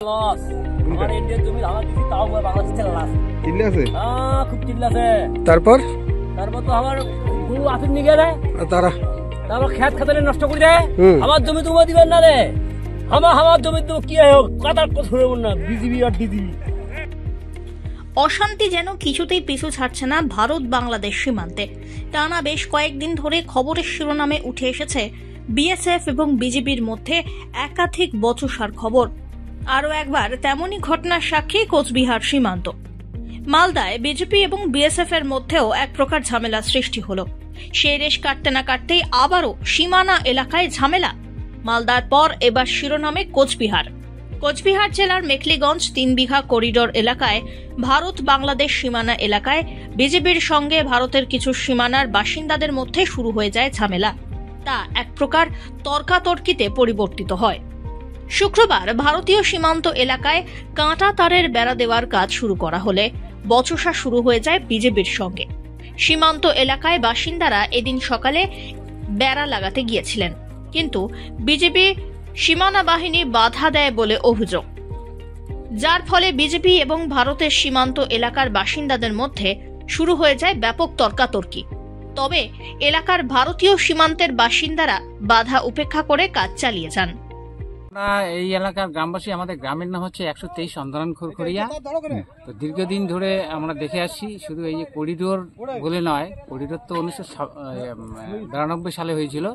Loss আমার ইন্ডিয়ার জমি ধাওয়া দিছি তাও বাংলাদেশ থেকে লাস চিল্লাছে খুব চিল্লাছে। তারপর তো আমার গরু আসেন নিয়ে গেলে তারপর খেত খাতালে নষ্ট করে দেয়। আমার জমি তোমার দিবেন না রে, আমার জমি তো কি কাতার কথা শুনবো না বিজিবি আর ডিজিবি। অশান্তি যেন কিছুতেই পিছু ছাড়ছে না ভারত বাংলাদেশ সীমান্তে। টানা বেশ কয়েকদিন ধরে খবরের শিরোনামে উঠে এসেছে বিএসএফ এবং বিজেপির মধ্যে একাধিক বচসার খবর। আরও একবার তেমনই ঘটনার সাক্ষী কোচবিহার সীমান্ত। মালদায় বিজেপি এবং বিএসএফ এর মধ্যেও এক প্রকার ঝামেলা সৃষ্টি হলো। সেই রেশ কাটতে না কাটতেই আবারও সীমানা এলাকায় ঝামেলা। মালদার পর এবার শিরোনামে কোচবিহার। কোচবিহার জেলার মেখলিগঞ্জ 3 বিঘা করিডোর এলাকায় ভারত বাংলাদেশ সীমানা এলাকায় বিজেপির সঙ্গে ভারতের কিছু সীমানার বাসিন্দাদের মধ্যে শুরু হয়ে যায় ঝামেলা। তা এক প্রকার তর্কাতর্কিতে পরিবর্তিত হয়। শুক্রবার ভারতীয় সীমান্ত এলাকায় কাঁটা তারের বেড়া দেওয়ার কাজ শুরু করা হলে বচসা শুরু হয়ে যায় বিজেপির সঙ্গে। সীমান্ত এলাকায় বাসিন্দারা এদিন সকালে বেড়া লাগাতে গিয়েছিলেন, কিন্তু বিজেপি সীমানা বাহিনী বাধা দেয় বলে অভিযোগ, যার ফলে বিজেপি এবং ভারতের সীমান্ত এলাকার বাসিন্দাদের মধ্যে শুরু হয়ে যায় ব্যাপক তর্কাতর্কি। তবে এলাকার ভারতীয় সীমান্তের বাসিন্দারা বাধা উপেক্ষা করে কাজ চালিয়ে যান। এই এলাকার গ্রামবাসী, আমাদের গ্রামের নাম হচ্ছে 123 অন্দরান খড়খড়িয়া। তো দীর্ঘদিন ধরে আমরা দেখে আসছি, শুধু এই যে করিডোর বলে নয়, করিডোর তো 1992 সালে হয়েছিল।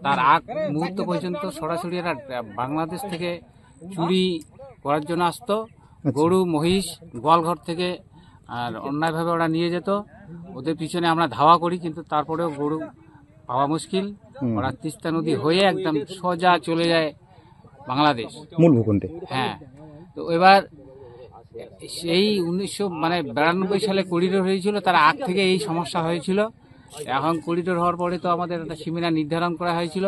তার আগ মুহূর্ত পর্যন্ত সরাসরি এরা বাংলাদেশ থেকে চুরি করার জন্য আসতো। গরু মহিষ গোয়ালঘর থেকে আর অন্যায়ভাবে ওরা নিয়ে যেত। ওদের পিছনে আমরা ধাওয়া করি, কিন্তু তারপরেও গরু পাওয়া মুশকিল। ওরা তিস্তা নদী হয়ে একদম সোজা চলে যায় বাংলাদেশ মূল ভূখণ্ডে। হ্যাঁ, তো এবার সেই 1992 সালে করিডোর হয়েছিল, তার আগ থেকে এই সমস্যা হয়েছিল। এখন করিডোর হওয়ার পরে তো আমাদের একটা সীমানা নির্ধারণ করা হয়েছিল।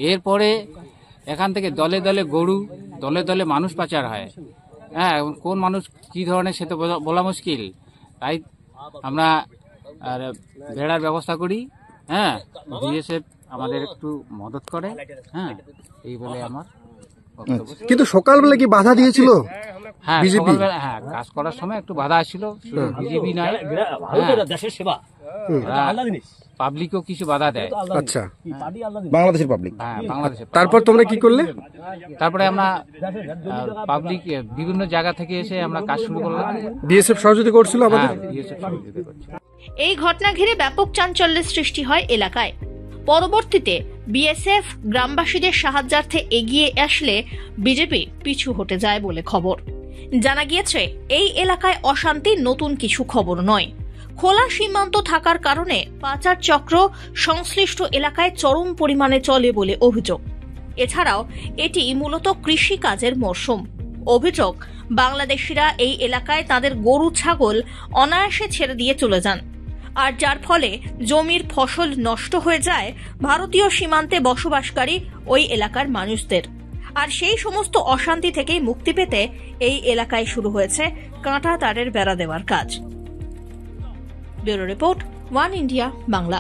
এরপরে এখান থেকে দলে দলে গরু, দলে দলে মানুষ পাচার হয়। হ্যাঁ, কোন মানুষ কি ধরনের সে তো বলা মুশকিল। তাই আমরা বেড়ার ব্যবস্থা করি। হ্যাঁ, বিএসএফ আমাদের একটু মদত করে। হ্যাঁ, এই বলে আমার। কিন্তু সকালবেলা কি বাধা দিয়েছিল? হ্যাঁ, সকালবেলা কাজ করার সময় একটু বাধা আসছিল। বিজেপি নয়, দেশের সেবা, পাবলিকও কিছু বাধা দেয়। আচ্ছা, বাংলাদেশের পাবলিক। হ্যাঁ, বাংলাদেশের। তারপর তোমরা কি করলে? তারপরে আমরা পাবলিক বিভিন্ন জায়গা থেকে এসে আমরা কাজ শুরু করলাম। বিএসএফ সহযোগিতা করছিল আমাদের। এই ঘটনা ঘিরে ব্যাপক চাঞ্চল্যের সৃষ্টি হয় এলাকায়। পরবর্তীতে বিএসএফ গ্রামবাসীদের সাহায্যার্থে এগিয়ে আসলে বিজেপি পিছু হটে যায় বলে খবর। জানা গিয়েছে এই এলাকায় অশান্তি নতুন কিছু খবর নয়। খোলা সীমান্ত থাকার কারণে পাচার চক্র সংশ্লিষ্ট এলাকায় চরম পরিমাণে চলে বলে অভিযোগ। এছাড়াও এটি মূলত কৃষি কাজের মরশুম। অভিযোগ, বাংলাদেশিরা এই এলাকায় তাদের গরু ছাগল অনায়াসে ছেড়ে দিয়ে চলে যান, আর যার ফলে জমির ফসল নষ্ট হয়ে যায় ভারতীয় সীমান্তে বসবাসকারী ওই এলাকার মানুষদের। আর সেই সমস্ত অশান্তি থেকে মুক্তি পেতে এই এলাকায় শুরু হয়েছে কাঁটা তারের বেড়া দেওয়ার কাজ। Bureau report, one India Bangla.